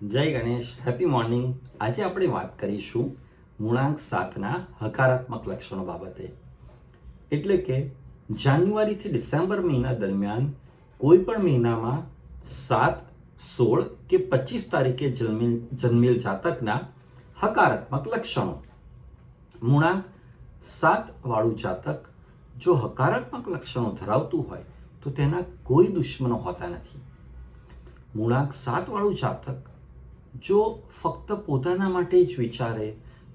જય Ganesh, happy morning. આજે આપણે વાત કરીશું મૂળાંક 7ના હકારાત્મક લક્ષણો બાબતે. એટલે કે જાન્યુઆરીથી ડિસેમ્બર મહિના દરમિયાન કોઈ પણ મહિનામાં 7, 16 કે 25 તારીખે જન્મેલ જાતકના હકારાત્મક લક્ષણો. મૂળાંક 7 વાળું જાતક જો હકારાત્મક લક્ષણો ધરાવતું હોય તો તેના કોઈ દુશ્મનો હોતા નથી. મૂળાંક 7 વાળું જાતક જો ફક્ત પોતાના માટે જ વિચારે,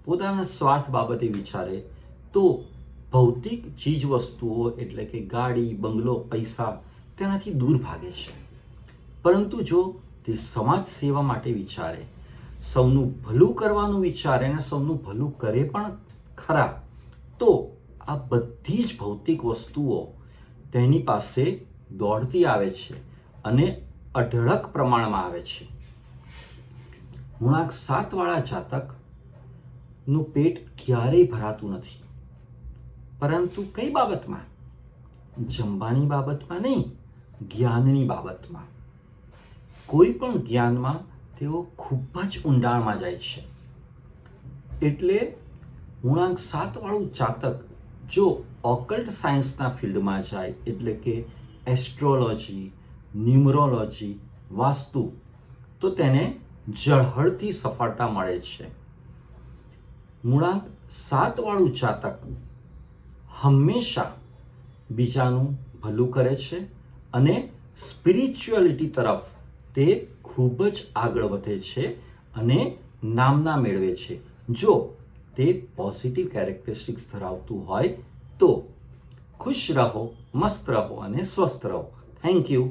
પોતાના સ્વાર્થ બાબતે વિચારે તો ભૌતિક ચીજ વસ્તુઓ એટલે કે ગાડી, બંગલો, પૈસા તેનાથી દૂર ભાગે છે. પરંતુ જો તે સમાજ સેવા માટે વિચારે, સૌનું ભલું કરવાનું વિચારે અને સૌનું ભલું કરે પણ ખરા, તો આ બધી જ ભૌતિક વસ્તુઓ તેની પાસે દોડતી આવે છે અને અઢળક પ્રમાણમાં આવે છે. મૂળાંક 7 વાળા જાતકનું પેટ ક્યારેય ભરાતું નથી. પરંતુ કઈ બાબતમાં? જમવાની બાબતમાં નહીં, જ્ઞાનની બાબતમાં. કોઈ પણ જ્ઞાનમાં તેઓ ખૂબ જ ઊંડાણમાં જાય છે. એટલે મૂળાંક 7 વાળું જાતક જો ઓકલ્ટ સાયન્સના ફિલ્ડમાં જાય, એટલે કે એસ્ટ્રોલોજી, ન્યુમરોલોજી, વાસ્તુ, તો તેને ઝળહળતી સફળતા મળે છે. મૂળાંક 7 વાળું જાતક હંમેશા બીજાનું ભલું કરે છે અને સ્પિરિચ્યુઅલિટી તરફ તે ખૂબ જ આગળ વધે છે અને નામના મેળવે છે. જો તે પોઝિટિવ કેરેક્ટરિસ્ટિક્સ ધરાવતું હોય તો. ખુશ રહો, મસ્ત રહો અને સ્વસ્થ રહો. Thank you.